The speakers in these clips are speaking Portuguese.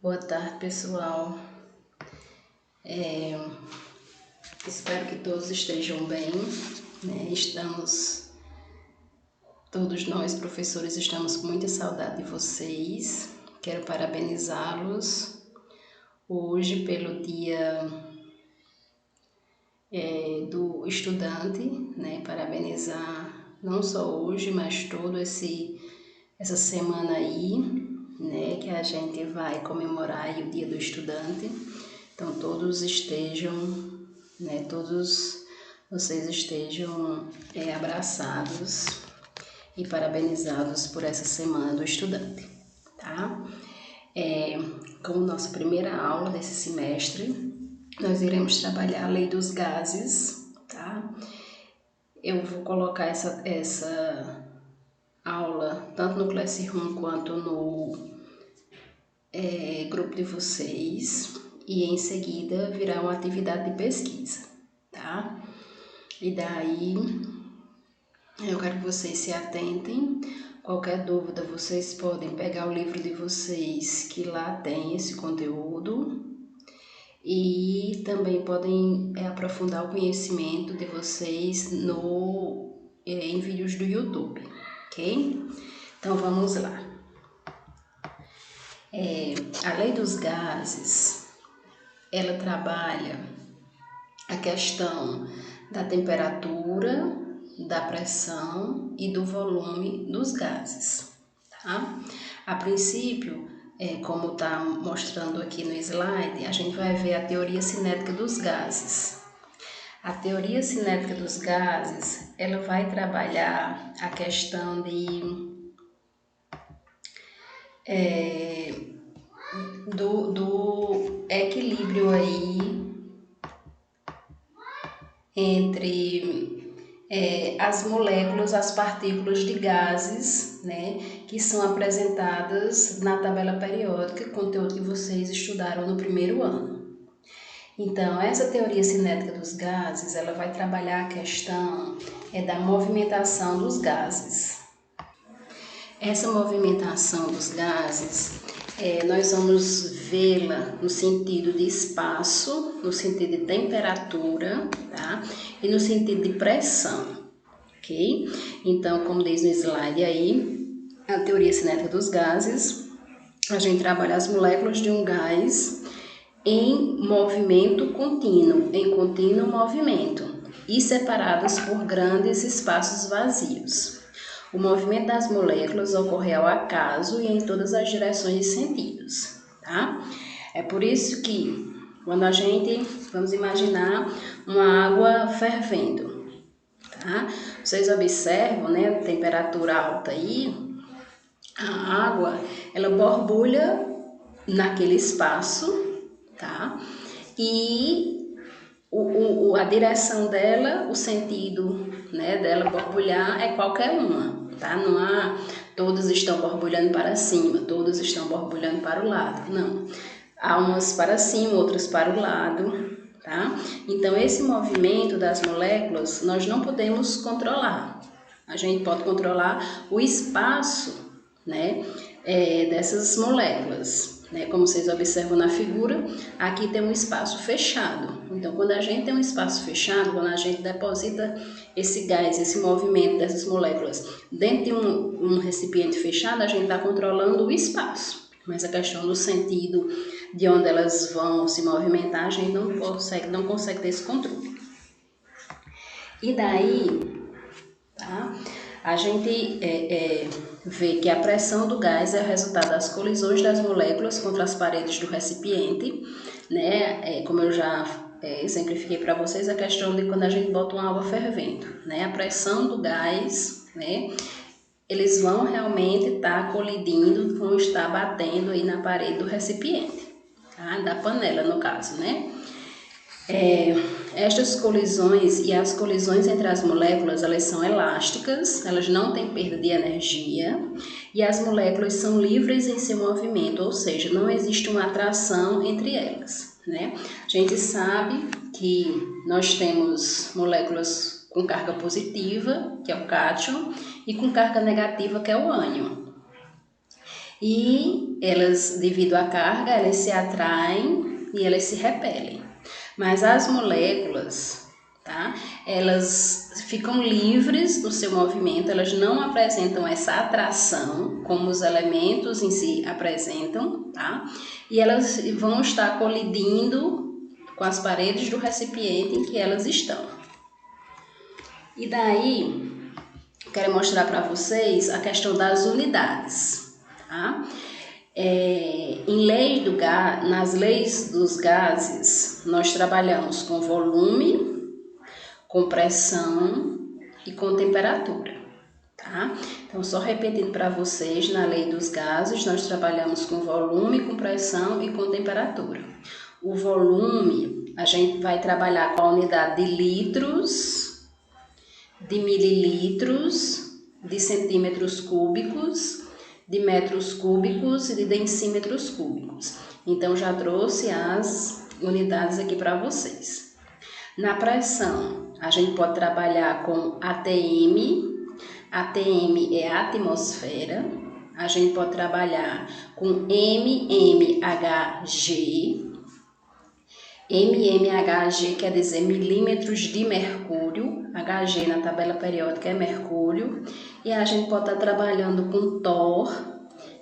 Boa tarde, pessoal. Espero que todos estejam bem, né? Todos nós, professores, estamos com muita saudade de vocês. Quero parabenizá-los hoje pelo dia do estudante, né? Parabenizar não só hoje, mas essa semana aí, né? Que a gente vai comemorar aí o dia do estudante. Então todos estejam, né? Todos vocês estejam abraçados e parabenizados por essa semana do estudante, tá? Como nossa primeira aula desse semestre, nós iremos trabalhar a lei dos gases, tá? Eu vou colocar essa aula tanto no Classroom quanto no grupo de vocês, e em seguida virá uma atividade de pesquisa, tá? E daí eu quero que vocês se atentem. Qualquer dúvida, vocês podem pegar o livro de vocês, que lá tem esse conteúdo, e também podem aprofundar o conhecimento de vocês em vídeos do YouTube, ok? Então vamos lá. A lei dos gases, ela trabalha a questão da temperatura, da pressão e do volume dos gases, tá? A princípio, como está mostrando aqui no slide, a gente vai ver a teoria cinética dos gases. A teoria cinética dos gases, ela vai trabalhar a questão do equilíbrio aí entre as moléculas, as partículas de gases, né, que são apresentadas na tabela periódica, conteúdo que vocês estudaram no primeiro ano. Então, essa teoria cinética dos gases, ela vai trabalhar a questão da movimentação dos gases. Essa movimentação dos gases, nós vamos vê-la no sentido de espaço, no sentido de temperatura, tá? E no sentido de pressão, ok? Então, como diz no slide aí, a teoria cinética dos gases, a gente trabalha as moléculas de um gás em movimento contínuo, em contínuo movimento, e separadas por grandes espaços vazios. O movimento das moléculas ocorre ao acaso e em todas as direções e sentidos, tá? É por isso que, quando vamos imaginar uma água fervendo, tá? Vocês observam, né, a temperatura alta aí, a água, ela borbulha naquele espaço, tá? E a direção dela, o sentido, né, dela borbulhar é qualquer uma, tá? Não há todas estão borbulhando para cima, todas estão borbulhando para o lado, não. Há umas para cima, outras para o lado, tá? Então, esse movimento das moléculas nós não podemos controlar. A gente pode controlar o espaço, né, dessas moléculas. Como vocês observam na figura, aqui tem um espaço fechado. Então, quando a gente tem um espaço fechado, quando a gente deposita esse gás, esse movimento dessas moléculas dentro de um recipiente fechado, a gente está controlando o espaço. Mas a questão do sentido de onde elas vão se movimentar, a gente não consegue ter esse controle. E daí, tá? A gente vê que a pressão do gás é o resultado das colisões das moléculas contra as paredes do recipiente, né? Como eu já exemplifiquei para vocês, a questão de quando a gente bota uma água fervendo, né? A pressão do gás, né? Eles vão realmente estar colidindo, vão estar batendo aí na parede do recipiente, tá? Da panela, no caso, né? Estas colisões e as colisões entre as moléculas, elas são elásticas, elas não têm perda de energia, e as moléculas são livres em seu movimento, ou seja, não existe uma atração entre elas, né? A gente sabe que nós temos moléculas com carga positiva, que é o cátion, e com carga negativa, que é o ânion. E elas, devido à carga, elas se atraem e elas se repelem. Mas as moléculas, tá? Elas ficam livres no seu movimento, elas não apresentam essa atração como os elementos em si apresentam, tá? E elas vão estar colidindo com as paredes do recipiente em que elas estão. E daí, quero mostrar para vocês a questão das unidades, tá? Nas leis dos gases, nós trabalhamos com volume, com pressão e com temperatura, tá? Então, só repetindo para vocês, na lei dos gases, nós trabalhamos com volume, com pressão e com temperatura. O volume, a gente vai trabalhar com a unidade de litros, de mililitros, de centímetros cúbicos, de metros cúbicos e de decímetros cúbicos. Então, já trouxe as unidades aqui para vocês. Na pressão, a gente pode trabalhar com ATM. ATM é atmosfera. A gente pode trabalhar com mmHg. mmHg quer dizer milímetros de mercúrio. Hg na tabela periódica é mercúrio. E a gente pode estar trabalhando com Thor,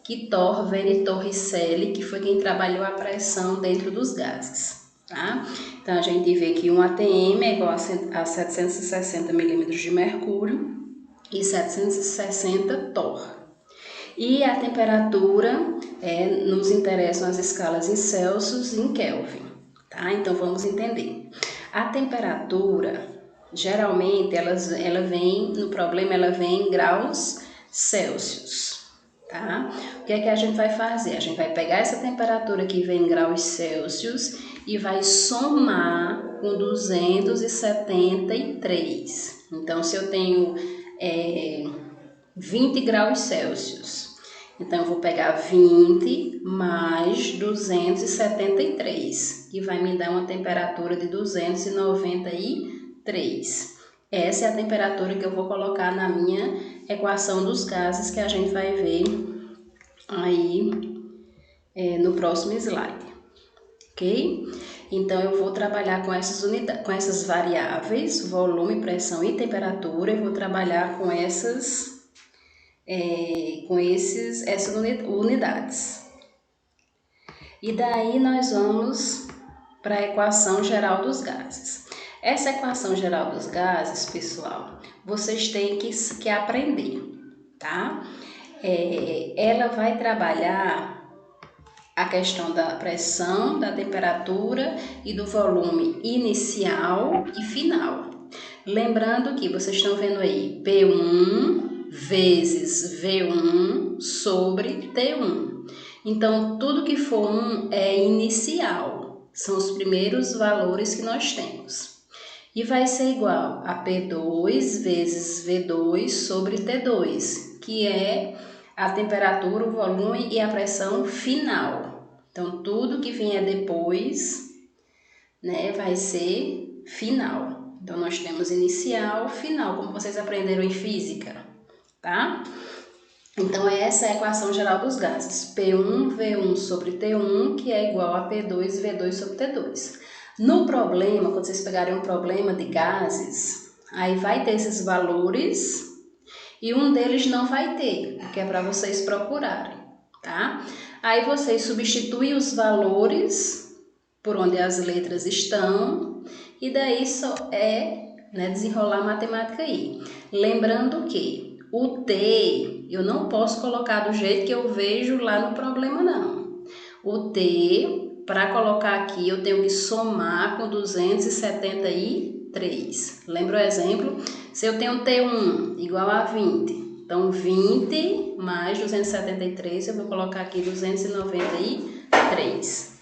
que Thor vem de Torricelli, que foi quem trabalhou a pressão dentro dos gases, tá? Então, a gente vê que um ATM é igual a 760 milímetros de mercúrio e 760 Thor. E a temperatura, nos interessam as escalas em Celsius e em Kelvin, tá? Então, vamos entender. A temperatura, geralmente, ela vem em graus Celsius, tá? O que é que a gente vai fazer? A gente vai pegar essa temperatura que vem em graus Celsius e vai somar com 273. Então, se eu tenho 20 graus Celsius, então eu vou pegar 20 mais 273, que vai me dar uma temperatura de 293. Essa é a temperatura que eu vou colocar na minha equação dos gases, que a gente vai ver aí no próximo slide, ok? Então, eu vou trabalhar com essas unidades, com essas variáveis, volume, pressão e temperatura. Eu vou trabalhar com essas unidades. E daí nós vamos para a equação geral dos gases. Essa equação geral dos gases, pessoal, vocês têm que aprender, tá? Ela vai trabalhar a questão da pressão, da temperatura e do volume inicial e final. Lembrando que vocês estão vendo aí P1 vezes V1 sobre T1. Então, tudo que for 1 é inicial, são os primeiros valores que nós temos. E vai ser igual a P2 vezes V2 sobre T2, que é a temperatura, o volume e a pressão final. Então, tudo que vier depois, vai ser final. Então, nós temos inicial, final, como vocês aprenderam em física, tá? Então, essa é a equação geral dos gases. P1, V1 sobre T1, que é igual a P2, V2 sobre T2. No problema, quando vocês pegarem um problema de gases, aí vai ter esses valores e um deles não vai ter, que é para vocês procurarem, tá? Aí vocês substituem os valores por onde as letras estão e daí só desenrolar a matemática aí. Lembrando que o T eu não posso colocar do jeito que eu vejo lá no problema, não. O T, para colocar aqui, eu tenho que somar com 273. Lembra o exemplo? Se eu tenho T1 igual a 20, então 20 mais 273, eu vou colocar aqui 293.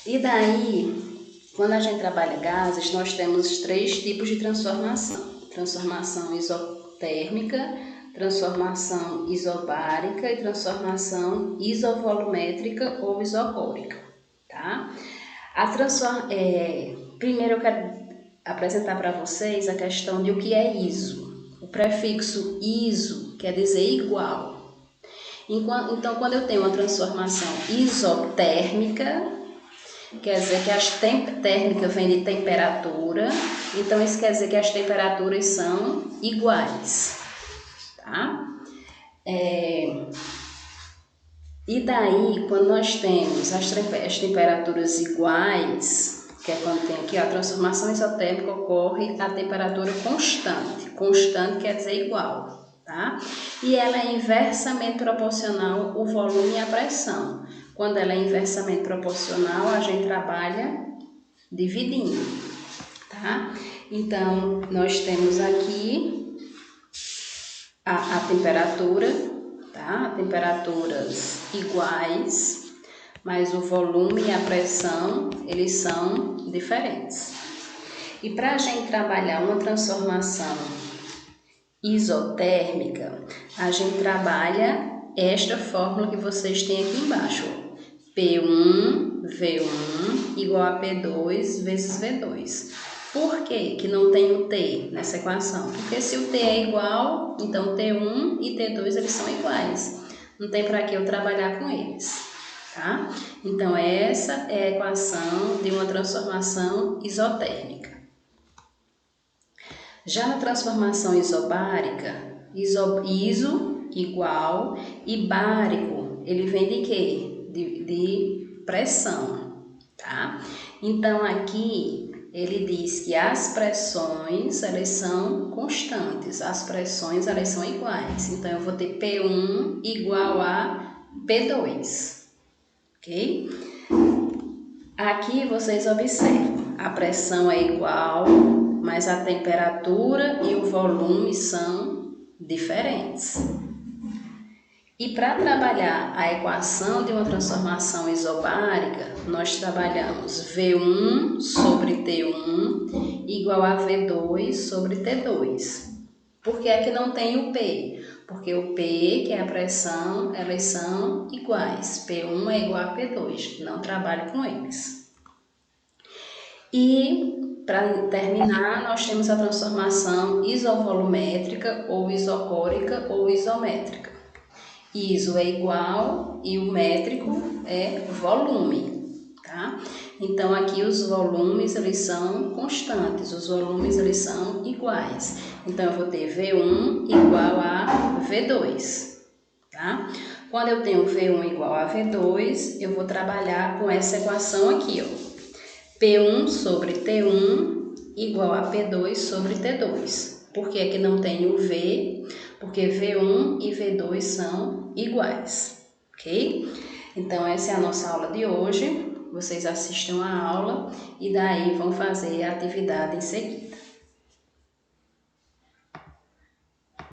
E daí, quando a gente trabalha gases, nós temos 3 tipos de transformação. Transformação isotérmica, transformação isobárica e transformação isovolumétrica ou isocórica, tá? Primeiro eu quero apresentar para vocês a questão de o que é iso. O prefixo iso quer dizer igual. Então, quando eu tenho uma transformação isotérmica, quer dizer que as térmica vem de temperatura, então isso quer dizer que as temperaturas são iguais, tá? E daí, quando nós temos as temperaturas iguais, que é quando tem aqui a transformação isotérmica, ocorre a temperatura constante. Constante quer dizer igual, tá? E ela é inversamente proporcional ao volume e à pressão. Quando ela é inversamente proporcional, a gente trabalha dividindo, tá? Então, nós temos aqui a temperatura, tá? Temperaturas iguais, mas o volume e a pressão, eles são diferentes. E para a gente trabalhar uma transformação isotérmica, a gente trabalha esta fórmula que vocês têm aqui embaixo. P1V1 igual a P2 vezes V2. Por que não tem o T nessa equação? Porque se o T é igual, então T1 e T2 eles são iguais. Não tem para que eu trabalhar com eles, tá? Então essa é a equação de uma transformação isotérmica. Já na transformação isobárica, iso igual e bárico, ele vem de quê? De pressão, tá? Então aqui ele diz que as pressões, elas são constantes, as pressões, elas são iguais. Então eu vou ter P1 igual a P2, ok? Aqui vocês observam, a pressão é igual, mas a temperatura e o volume são diferentes. E para trabalhar a equação de uma transformação isobárica, nós trabalhamos V1 sobre T1 igual a V2 sobre T2. Por que é que não tem o P? Porque o P, que é a pressão, elas são iguais. P1 é igual a P2, não trabalho com eles. E para terminar, nós temos a transformação isovolumétrica ou isocórica ou isométrica. Iso é igual e o métrico é volume, tá? Então aqui os volumes eles são constantes, os volumes eles são iguais. Então eu vou ter V1 igual a V2, tá? Quando eu tenho V1 igual a V2, eu vou trabalhar com essa equação aqui, ó. P1 sobre T1 igual a P2 sobre T2. Por que aqui não tem o V? Porque V1 e V2 são iguais, ok? Então essa é a nossa aula de hoje. Vocês assistam a aula e daí vão fazer a atividade em seguida.